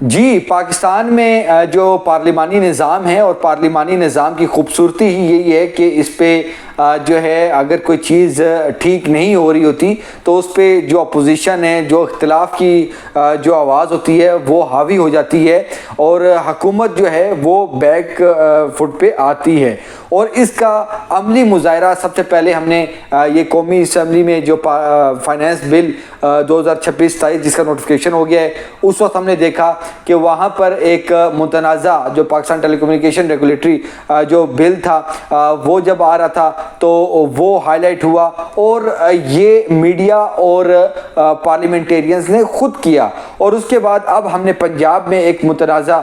جی، پاکستان میں جو پارلیمانی نظام ہے اور پارلیمانی نظام کی خوبصورتی ہی یہی ہے کہ اس پہ جو ہے اگر کوئی چیز ٹھیک نہیں ہو رہی ہوتی تو اس پہ جو اپوزیشن ہے، جو اختلاف کی جو آواز ہوتی ہے وہ حاوی ہو جاتی ہے اور حکومت جو ہے وہ بیک فٹ پہ آتی ہے۔ اور اس کا عملی مظاہرہ سب سے پہلے ہم نے یہ قومی اسمبلی میں جو فائنانس بل 2026-27 جس کا نوٹیفیکیشن ہو گیا ہے، اس وقت ہم نے دیکھا کہ وہاں پر ایک متنازع جو پاکستان ٹیلی کمیونیکیشن ریگولیٹری جو بل تھا وہ جب آ رہا تھا تو وہ ہائی لائٹ ہوا، اور یہ میڈیا اور پارلیمنٹیرینز نے خود کیا۔ اور اس کے بعد اب ہم نے پنجاب میں ایک متنازع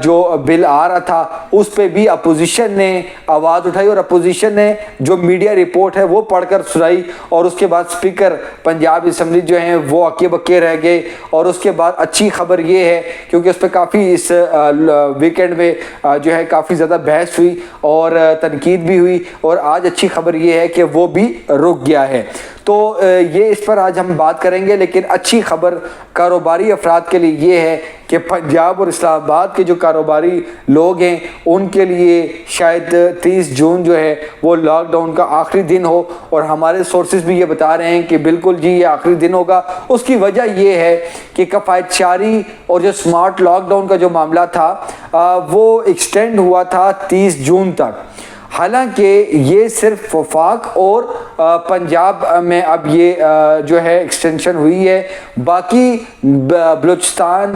جو بل آ رہا تھا اس پہ بھی اپوزیشن نے آواز اٹھائی، اور اپوزیشن نے جو میڈیا رپورٹ ہے وہ پڑھ کر سنائی، اور اس کے بعد اسپیکر پنجاب اسمبلی جو ہیں وہ اکے بکے رہ گئے۔ اور اس کے بعد اچھی خبر یہ ہے کیونکہ اس پہ کافی اس ویکینڈ میں جو ہے کافی زیادہ بحث ہوئی اور تنقید بھی ہوئی، اور آج اچھی خبر یہ ہے کہ وہ بھی رک گیا ہے۔ تو یہ اس پر آج ہم بات کریں گے، لیکن اچھی خبر کاروباری افراد کے لیے یہ ہے کہ پنجاب اور اسلام آباد کے جو کاروباری لوگ ہیں ان کے لیے شاید 30 جون جو ہے وہ لاک ڈاؤن کا آخری دن ہو، اور ہمارے سورسز بھی یہ بتا رہے ہیں کہ بالکل جی یہ آخری دن ہوگا۔ اس کی وجہ یہ ہے کہ کفایت چاری اور جو سمارٹ لاک ڈاؤن کا جو معاملہ تھا وہ ایکسٹینڈ ہوا تھا 30 جون تک، حالانکہ یہ صرف وفاق اور پنجاب میں اب یہ جو ہے ایکسٹینشن ہوئی ہے، باقی بلوچستان،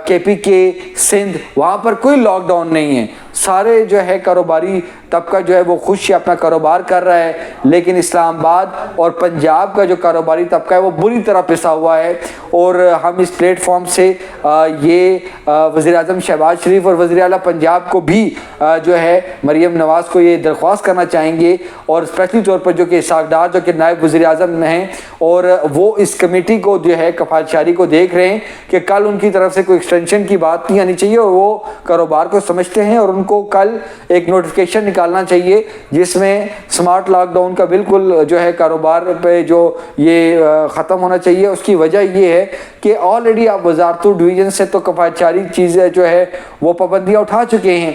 کے پی کے، سندھ، وہاں پر کوئی لاک ڈاؤن نہیں ہے۔ سارے جو ہے کاروباری طبقہ جو ہے وہ خوش اپنا کاروبار کر رہا ہے، لیکن اسلام آباد اور پنجاب کا جو کاروباری طبقہ ہے وہ بری طرح پسا ہوا ہے۔ اور ہم اس پلیٹ فارم سے یہ وزیر اعظم شہباز شریف اور وزیر اعلیٰ پنجاب کو بھی جو ہے مریم نواز کو یہ درخواست کرنا چاہیں گے، اور اسپیشلی طور پر جو کہ اسحاق ڈار جو کہ نائب وزیر اعظم ہیں، اور وہ اس کمیٹی کو جو ہے کفایت چاری کو دیکھ رہے ہیں کہ کل ان کی طرف سے کوئی ایکسٹینشن کی بات نہیں آنی چاہیے، اور وہ کاروبار کو سمجھتے ہیں، اور ان کو کل ایک نوٹیفیکیشن نکالنا چاہیے جس میں سمارٹ لاک ڈاؤن کا بالکل جو ہے کاروبار پہ جو یہ ختم ہونا چاہیے۔ اس کی وجہ یہ ہے کہ آلریڈی آپ وزارتوں ڈویژن سے تو کفایت چاری چیزیں جو ہے وہ پابندیاں اٹھا چکے ہیں،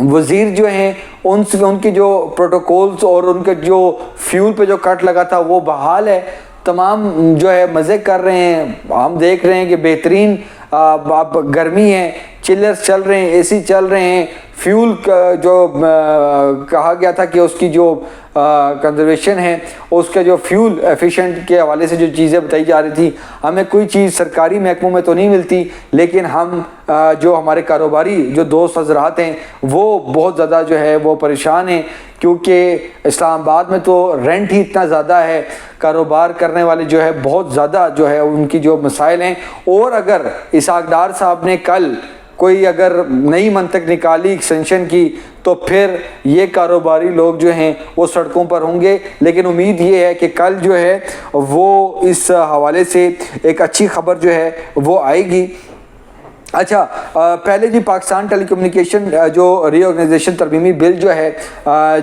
وزیر جو ہیں ان کی جو پروٹوکولز اور ان کے جو فیول پہ جو کٹ لگا تھا وہ بحال ہے، تمام جو ہے مزے کر رہے ہیں۔ ہم دیکھ رہے ہیں کہ بہترین اب گرمی ہے، چلرز چل رہے ہیں، اے سی چل رہے ہیں، فیول جو کہا گیا تھا کہ اس کی جو کنزرویشن ہے، اس کا جو فیول ایفیشینٹ کے حوالے سے جو چیزیں بتائی جا رہی تھی، ہمیں کوئی چیز سرکاری محکموں میں تو نہیں ملتی، لیکن ہم جو ہمارے کاروباری جو دوست حضرات ہیں وہ بہت زیادہ جو ہے وہ پریشان ہیں، کیونکہ اسلام آباد میں تو رینٹ ہی اتنا زیادہ ہے، کاروبار کرنے والے جو ہے بہت زیادہ جو ہے ان کی جو مسائل ہیں۔ اور اگر اسحاق ڈار صاحب نے کل کوئی اگر نئی منطق نکالی ایکسٹینشن کی تو پھر یہ کاروباری لوگ جو ہیں وہ سڑکوں پر ہوں گے، لیکن امید یہ ہے کہ کل جو ہے وہ اس حوالے سے ایک اچھی خبر جو ہے وہ آئے گی۔ اچھا، پہلے جی پاکستان ٹیلی کمیونیکیشن جو ری آرگنائزیشن ترمیمی بل جو ہے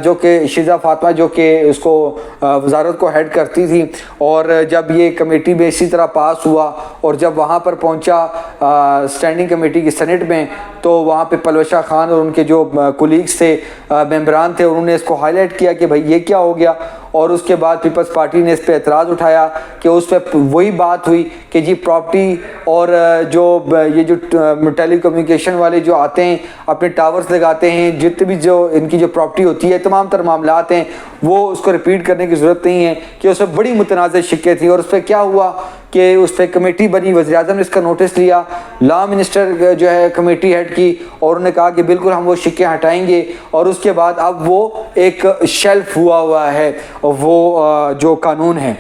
جو کہ شیزہ فاطمہ جو کہ اس کو وزارت کو ہیڈ کرتی تھی، اور جب یہ کمیٹی میں اسی طرح پاس ہوا اور جب وہاں پر پہنچا اسٹینڈنگ کمیٹی کی سینٹ میں، تو وہاں پہ پلوشہ خان اور ان کے جو کولیگز تھے، ممبران تھے، انہوں نے اس کو ہائی لائٹ کیا کہ بھائی یہ کیا ہو گیا، اور اس کے بعد پیپلز پارٹی نے اس پہ اعتراض اٹھایا کہ اس پہ وہی بات ہوئی کہ جی پراپرٹی اور جو یہ جو ٹیلی کمیونیکیشن والے جو آتے ہیں اپنے ٹاورز لگاتے ہیں، جتنے بھی جو ان کی جو پراپرٹی ہوتی ہے، تمام تر معاملات ہیں، وہ اس کو ریپیٹ کرنے کی ضرورت نہیں ہے، کہ اس میں بڑی متنازع شکیں تھیں۔ اور اس پہ کیا ہوا کہ اس پہ کمیٹی بنی، وزیر اعظم نے اس کا نوٹس لیا، لا منسٹر جو ہے کمیٹی ہیڈ کی، اور انہوں نے کہا کہ بالکل ہم وہ شکیں ہٹائیں گے، اور اس کے بعد اب وہ ایک شیلف ہوا ہے وہ جو قانون ہے۔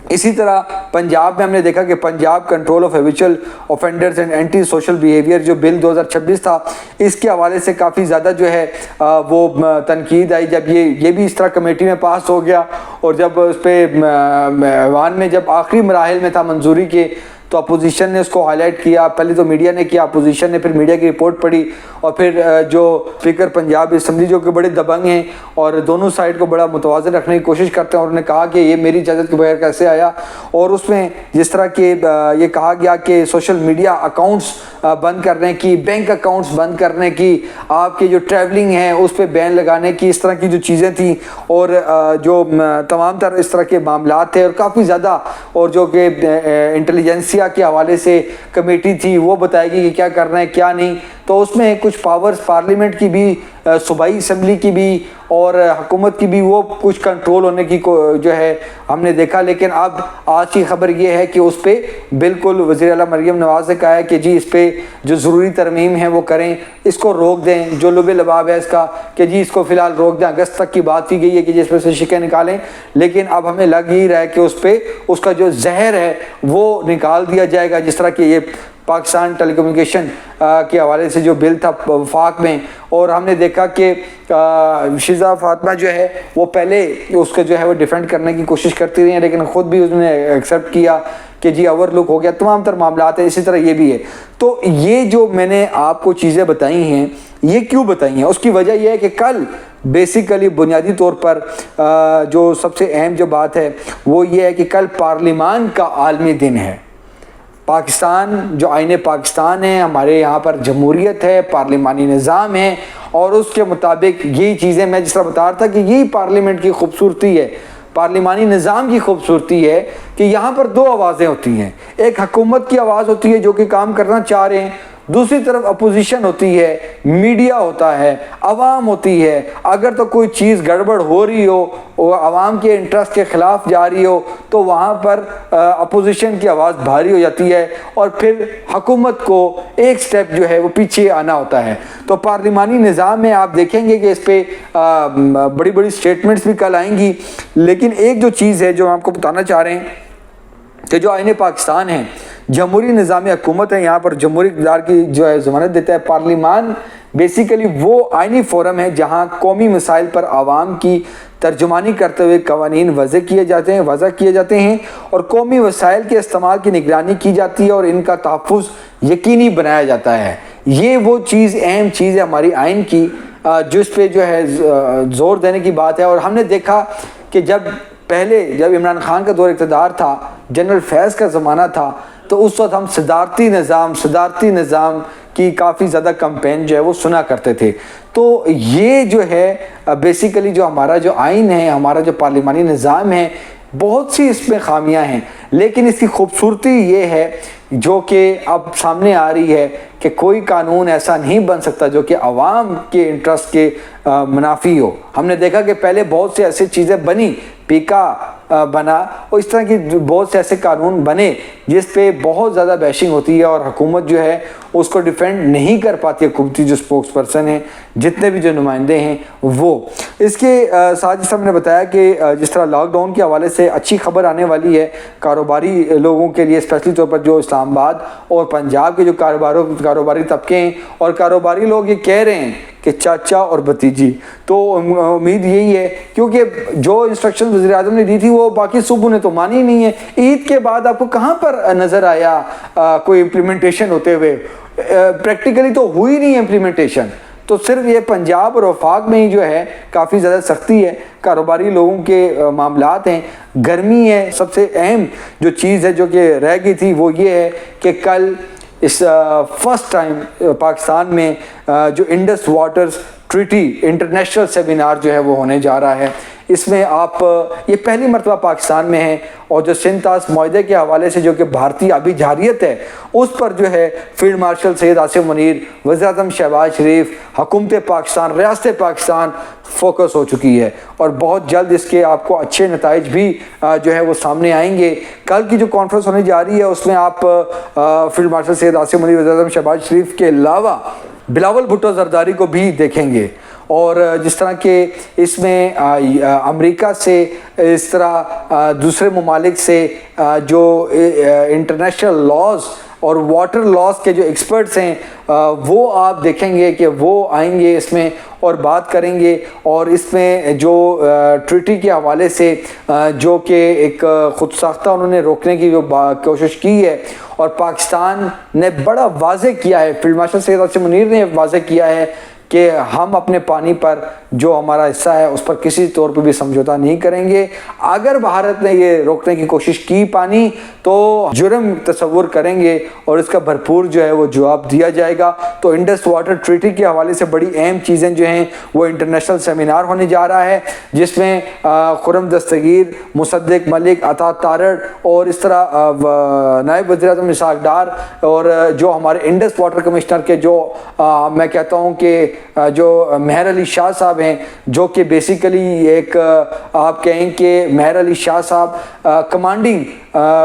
اسی طرح پنجاب میں ہم نے دیکھا کہ Punjab control of habitual offenders and anti social behaviour جو بل 2026 تھا، اس کے حوالے سے کافی زیادہ جو ہے وہ تنقید آئی جب یہ بھی اس طرح کمیٹی میں پاس ہو گیا، اور جب اس پہ ایوان میں جب آخری مراحل میں تھا منظوری کے، تو اپوزیشن نے اس کو ہائی لائٹ کیا، پہلے تو میڈیا نے کیا، اپوزیشن نے پھر میڈیا کی رپورٹ پڑھی، اور پھر جو اسپیکر پنجاب اسمبلی جو کہ بڑے دبنگ ہیں اور دونوں سائڈ کو بڑا متوازن رکھنے کی کوشش کرتے ہیں، اور انہوں نے کہا کہ یہ میری اجازت کے بغیر کیسے آیا، اور اس میں جس طرح کہ یہ کہا گیا کہ سوشل میڈیا اکاؤنٹس بند کرنے کی، بینک اکاؤنٹس بند کرنے کی، آپ کی جو ٹریولنگ ہے اس پہ بین لگانے کی، اس طرح کی جو چیزیں تھیں، اور جو تمام تر اس طرح کے معاملات تھے، اور کافی زیادہ، اور جو کہ انٹیلیجنسیا کے حوالے سے کمیٹی تھی وہ بتائے گی کہ کیا کرنا ہے کیا نہیں، تو اس میں کچھ پاورز پارلیمنٹ کی بھی، صوبائی اسمبلی کی بھی اور حکومت کی بھی وہ کچھ کنٹرول ہونے کی جو ہے ہم نے دیکھا۔ لیکن اب آج کی خبر یہ ہے کہ اس پہ بالکل وزیر اعلیٰ مریم نواز نے کہا ہے کہ جی اس پہ جو ضروری ترمیم ہے وہ کریں، اس کو روک دیں، جو لب لباب ہے اس کا کہ جی اس کو فی الحال روک دیں، اگست تک کی بات کی گئی ہے کہ جس پہ سے شکیں نکالیں، لیکن اب ہمیں لگ ہی رہا ہے کہ اس پہ اس کا جو زہر ہے وہ نکال دیا جائے گا، جس طرح کہ یہ پاکستان ٹیلی کمیونیکیشن کے حوالے سے جو بل تھا وفاق میں، اور ہم نے دیکھا کہ شیزہ فاطمہ جو ہے وہ پہلے اس کا جو ہے وہ ڈیفینڈ کرنے کی کوشش کرتی رہی ہیں، لیکن خود بھی اس نے ایکسیپٹ کیا کہ جی اوور لک ہو گیا، تمام تر معاملات ہیں، اسی طرح یہ بھی ہے۔ تو یہ جو میں نے آپ کو چیزیں بتائی ہیں، یہ کیوں بتائی ہیں؟ اس کی وجہ یہ ہے کہ کل بیسیکلی بنیادی طور پر جو سب سے اہم جو بات ہے وہ یہ ہے کہ کل پارلیمان کا عالمی دن ہے۔ پاکستان جو آئین پاکستان ہے، ہمارے یہاں پر جمہوریت ہے، پارلیمانی نظام ہے، اور اس کے مطابق یہی چیزیں میں جس طرح بتا رہا تھا کہ یہی پارلیمنٹ کی خوبصورتی ہے، پارلیمانی نظام کی خوبصورتی ہے کہ یہاں پر دو آوازیں ہوتی ہیں، ایک حکومت کی آواز ہوتی ہے جو کہ کام کرنا چاہ رہے ہیں، دوسری طرف اپوزیشن ہوتی ہے، میڈیا ہوتا ہے، عوام ہوتی ہے۔ اگر تو کوئی چیز گڑبڑ ہو رہی ہو، وہ عوام کے انٹرسٹ کے خلاف جا رہی ہو، تو وہاں پر اپوزیشن کی آواز بھاری ہو جاتی ہے، اور پھر حکومت کو ایک سٹیپ جو ہے وہ پیچھے آنا ہوتا ہے۔ تو پارلیمانی نظام میں آپ دیکھیں گے کہ اس پہ بڑی بڑی سٹیٹمنٹس بھی کل آئیں گی، لیکن ایک جو چیز ہے جو ہم آپ کو بتانا چاہ رہے ہیں کہ جو آئین پاکستان ہے، جمہوری نظام حکومت ہے، یہاں پر جمہوری اقتدار کی جو ہے ضمانت دیتا ہے۔ پارلیمان بیسیکلی وہ آئینی فورم ہے جہاں قومی مسائل پر عوام کی ترجمانی کرتے ہوئے قوانین وضع کیے جاتے ہیں اور قومی وسائل کے استعمال کی نگرانی کی جاتی ہے اور ان کا تحفظ یقینی بنایا جاتا ہے۔ یہ وہ چیز، اہم چیز ہے ہماری آئین کی، جس پہ جو ہے زور دینے کی بات ہے۔ اور ہم نے دیکھا کہ جب عمران خان کا دور اقتدار تھا، جنرل فیض کا زمانہ تھا، تو اس وقت ہم صدارتی نظام کی کافی زیادہ کمپین جو ہے وہ سنا کرتے تھے۔ تو یہ جو ہے بیسیکلی جو ہمارا جو آئین ہے، ہمارا جو پارلیمانی نظام ہے، بہت سی اس میں خامیاں ہیں، لیکن اس کی خوبصورتی یہ ہے جو کہ اب سامنے آ رہی ہے کہ کوئی قانون ایسا نہیں بن سکتا جو کہ عوام کے انٹرسٹ کے منافی ہو۔ ہم نے دیکھا کہ پہلے بہت سے ایسی چیزیں بنی، پیکا بنا، اور اس طرح کی بہت سے ایسے قانون بنے جس پہ بہت زیادہ بیشنگ ہوتی ہے، اور حکومت جو ہے اس کو ڈیفینڈ نہیں کر پاتی، حکومتی جو سپوکس پرسن ہیں، جتنے بھی جو نمائندے ہیں وہ۔ اس کے ساتھ جس طرح میں نے بتایا کہ جس طرح لاک ڈاؤن کے حوالے سے اچھی خبر آنے والی ہے کاروباری لوگوں کے لیے، اسپیشلی طور پر جو اسلام آباد اور پنجاب کے جو کاروباری طبقے ہیں، اور کاروباری لوگ یہ کہہ رہے ہیں کہ چاچا اور بھتیجی۔ تو امید یہی ہے، کیونکہ جو انسٹرکشن وزیر اعظم نے دی تھی وہ باقی صوبوں نے تو مانی نہیں ہے۔ عید کے بعد آپ کو کہاں پر نظر آیا کوئی امپلیمنٹیشن ہوتے ہوئے؟ پریکٹیکلی تو ہوئی نہیں امپلیمنٹیشن۔ تو صرف یہ پنجاب اور وفاق میں ہی جو ہے کافی زیادہ سختی ہے، کاروباری لوگوں کے معاملات ہیں، گرمی ہے۔ سب سے اہم جو چیز ہے جو کہ رہ گئی تھی وہ یہ ہے کہ کل اس فرسٹ ٹائم پاکستان میں جو Indus waters treaty international seminar جو ہے وہ ہونے جا رہا ہے۔ اس میں آپ یہ پہلی مرتبہ پاکستان میں ہے، اور جو سنتاس معاہدے کے حوالے سے جو کہ بھارتی آبی جارحیت ہے اس پر جو ہے فیلڈ مارشل سید آصف منیر، وزیر اعظم شہباز شریف، حکومت پاکستان، ریاست پاکستان فوکس ہو چکی ہے، اور بہت جلد اس کے آپ کو اچھے نتائج بھی جو ہے وہ سامنے آئیں گے۔ کل کی جو کانفرنس ہونے جا رہی ہے اس میں آپ فیلڈ مارشل سید آصف منیر، وزیر اعظم شہباز شریف کے علاوہ بلاول بھٹو زرداری کو بھی دیکھیں گے، اور جس طرح کہ اس میں امریکہ سے اس طرح دوسرے ممالک سے جو انٹرنیشنل لاز اور واٹر لاز کے جو ایکسپرٹس ہیں وہ آپ دیکھیں گے کہ وہ آئیں گے اس میں اور بات کریں گے، اور اس میں جو ٹریٹی کے حوالے سے جو کہ ایک خود ساختہ انہوں نے روکنے کی جو کوشش کی ہے، اور پاکستان نے بڑا واضح کیا ہے، فیلڈ مارشل سید عاصم منیر نے واضح کیا ہے کہ ہم اپنے پانی پر جو ہمارا حصہ ہے اس پر کسی طور پہ بھی سمجھوتہ نہیں کریں گے۔ اگر بھارت نے یہ روکنے کی کوشش کی پانی تو جرم تصور کریں گے اور اس کا بھرپور جو ہے وہ جواب دیا جائے گا۔ تو انڈس واٹر ٹریٹی کے حوالے سے بڑی اہم چیزیں جو ہیں وہ انٹرنیشنل سیمینار ہونے جا رہا ہے، جس میں خرم دستگیر، مصدق ملک، عطا تارڑ اور اس طرح نائب وزیر اعظم اسحاق ڈار اور جو ہمارے انڈس واٹر کمشنر کے جو میں کہتا ہوں کہ جو مہر علی شاہ صاحب ہیں، جو کہ بیسیکلی ایک آپ کہیں کہ مہر علی شاہ صاحب کمانڈنگ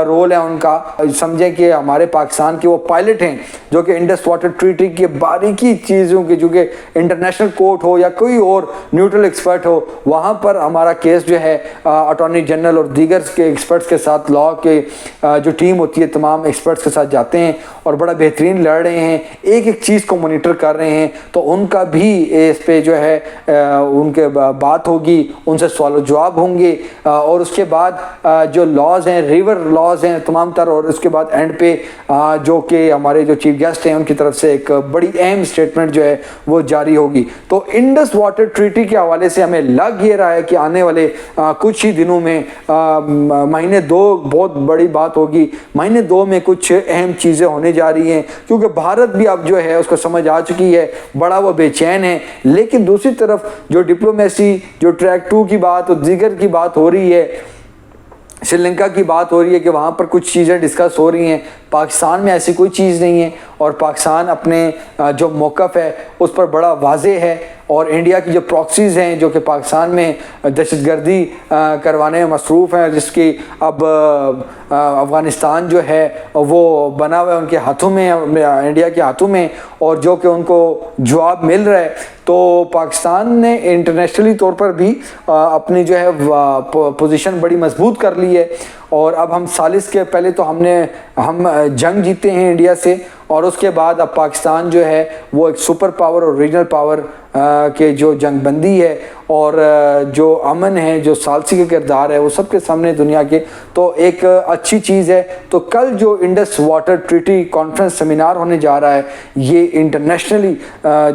رول ہے ان کا، سمجھیں کہ ہمارے پاکستان کے وہ پائلٹ ہیں جو کہ انڈس واٹر ٹریٹی کی باریکی چیزوں کی، جو کہ انٹرنیشنل کورٹ ہو یا کوئی اور نیوٹرل ایکسپرٹ ہو، وہاں پر ہمارا کیس جو ہے اٹارنی جنرل اور دیگر کے ایکسپرٹس کے ساتھ، لاء کے جو ٹیم ہوتی ہے تمام ایکسپرٹس کے ساتھ جاتے ہیں اور بڑا بہترین لڑ رہے ہیں، ایک ایک چیز کو مانیٹر کر رہے ہیں۔ تو ان کا بھی اس پہ جو ہے ان کے بات ہوگی، ان سے سوال و جواب ہوں گے، اور اس کے بعد جو لاز ہیں، ریور لاز ہیں تمام تر، اور اس کے بعد اینڈ پہ جو کہ ہمارے جو چیف گیسٹ ہیں ان کی طرف سے ایک بڑی اہم سٹیٹمنٹ جو ہے وہ جاری ہوگی۔ تو انڈس واٹر ٹریٹی کے حوالے سے ہمیں لگ یہ رہا ہے کہ آنے والے کچھ ہی دنوں میں مہینے دو بہت بڑی بات ہوگی، مہینے دو میں کچھ اہم چیزیں ہونے جا رہی ہیں، کیونکہ بھارت بھی اب جو ہے اس کو سمجھ آ چکی ہے، بڑا وہ بے چین ہے۔ لیکن دوسری طرف جو ڈپلومیسی، جو ٹریک 2 کی بات اور دیگر کی بات ہو رہی ہے، سری لنکا کی بات ہو رہی ہے کہ وہاں پر کچھ چیزیں ڈسکس ہو رہی ہیں، پاکستان میں ایسی کوئی چیز نہیں ہے، اور پاکستان اپنے جو موقف ہے اس پر بڑا واضح ہے، اور انڈیا کی جو پراکسیز ہیں جو کہ پاکستان میں دہشت گردی کروانے میں مصروف ہیں، جس کی اب افغانستان جو ہے وہ بنا ہوا ہے ان کے ہاتھوں میں، انڈیا کے ہاتھوں میں، اور جو کہ ان کو جواب مل رہا ہے۔ تو پاکستان نے انٹرنیشنلی طور پر بھی اپنی جو ہے پوزیشن بڑی مضبوط کر لی ہے، اور اب ہم سالس کے پہلے تو ہم جنگ جیتے ہیں انڈیا سے، اور اس کے بعد اب پاکستان جو ہے وہ ایک سپر پاور اور ریجنل پاور کے جو جنگ بندی ہے اور جو امن ہے، جو ثالثی کا کردار ہے، وہ سب کے سامنے دنیا کے، تو ایک اچھی چیز ہے۔ تو کل جو Indus water treaty conference seminar ہونے جا رہا ہے، یہ انٹرنیشنلی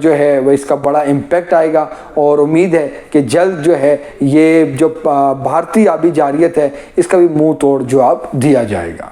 جو ہے وہ اس کا بڑا امپیکٹ آئے گا، اور امید ہے کہ جلد جو ہے یہ جو بھارتی آبی جارحیت ہے اس کا بھی منہ توڑ جواب دیا جائے گا۔